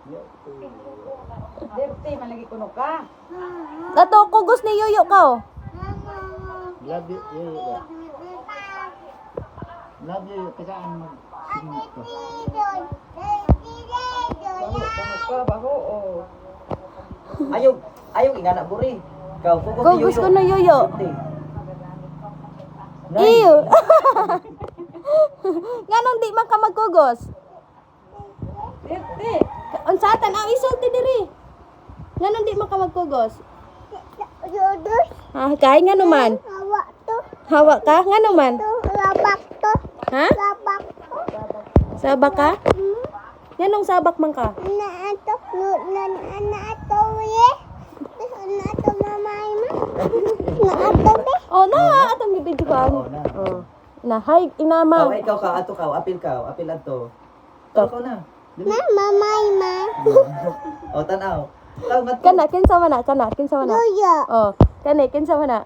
Dirty, malagi kuno ka. Ato kugos ni Yoyo ka. Love you, Yoyo. Love you, tagaan mo. Kuno ka, baho, oh. Ayaw, ingana buri. Ikaw, Kugos ko na Yoyo. Dirty. Ew. Nganong di man ka magkugos? Dirty. Unsa tan-aw isulti diri? Nganong di man ka magkugos? Ah, kay ngano man? Hawa ka ngano man? Ha? Sabak ka? Nganong sabak man ka? Oh, na atong gibidyo ka. Oh. Na, hi, inama. Ikaw ka, ato ka, apil ato. Ikaw na. O, tanaw. Ikaw, ngat ko. Kana kinsa man na? Oh, kana kinsa man na?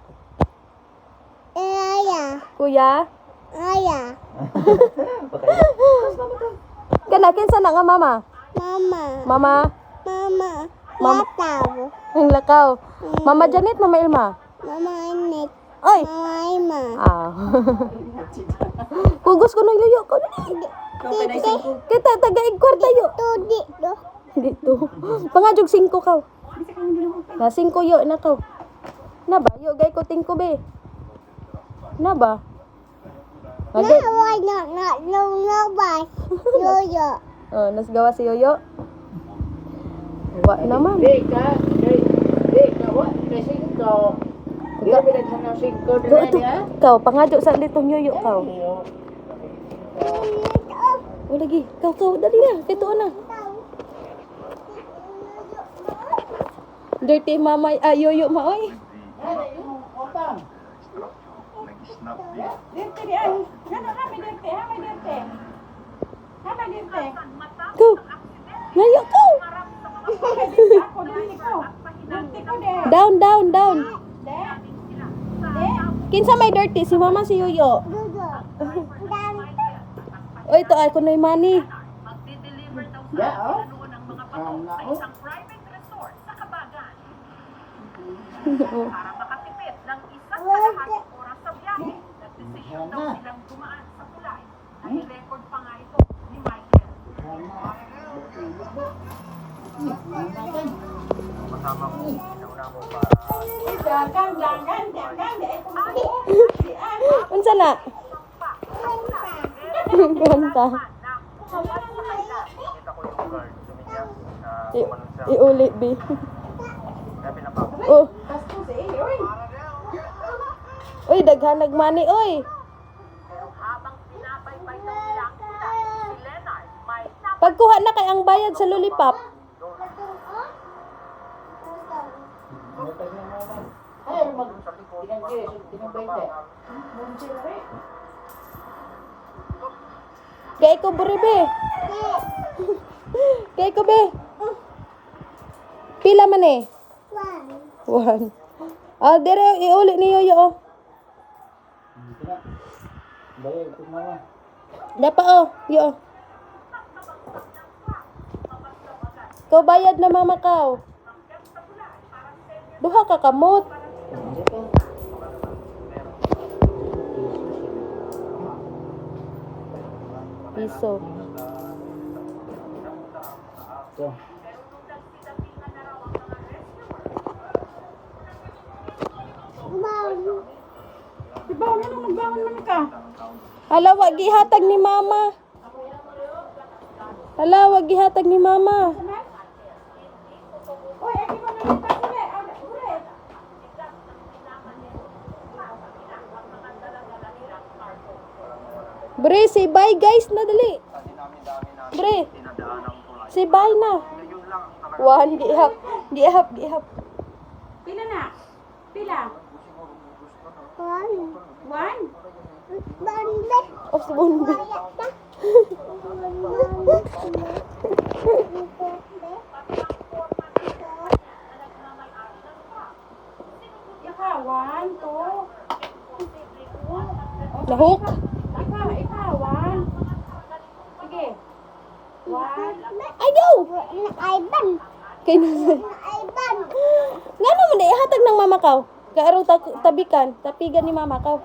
Kuya? Kana kinsa na nga mama? Mama? Ang lakaw. Mama Janet, Mama Ilma. Oy. Ah. Kugos ko ng Yoyo ko. Kita taga-ig kwarta yo. Dito. Pangajog 5 ka. Na 5 yo na ka. Na ba? Yo gay ko tingko be. Na ba? Agay. Oh, nasgawa si Yoyo. Wa naman. Kau pangajo sa litong Yoyo kau. Oh lagi. Kau dali na. Kito na. Dirty mama Yoyo ma oy. Dirty di ay. Ngano kami dirty, dirty. Kau. Ngayo kau. Ako dirty ko. Dirty ko de. Down. Kinsa may dirty si mama si Yoyo. Oy to ay kunoy money. Para makatipid ng isang kalahating oras sa biyahe, nagdesisyon daw silang dumaan sa tulay. Nai-record pa nga ito ni Michael. Unsa na? Kanta. Iuli bi. Oh. Uy, daghan nagmani oy. Habang pinapaybay daw nila ang tulay, si Leonard may Pagkuha na kay ang bayad sa lollipop. Kay ko buribe. Kay ko be. Pila man eh? 1. Ah, dire iuli ni Yoyo oh. Dapa oh, yo. Kau bayad na mama kau. Duha ka kamot. Piso. Diba, ano magbangon man ka? Hala, wag gihatag ni mama. Hala, wag gihatag ni mama. Oy, aki mo na ka ule. Ule. Bre, say bye guys na dali. Bre, say bye na. 1, gihap. Pila na? Pila? 1? Of bonde. Ika, 1, 2. Nahuk. Ika, 1. Sige. Ayaw! Kay nanay. Nga naman, ihatag ng mama kaw. Kaarong tabikan, tapigan ni mama kaw.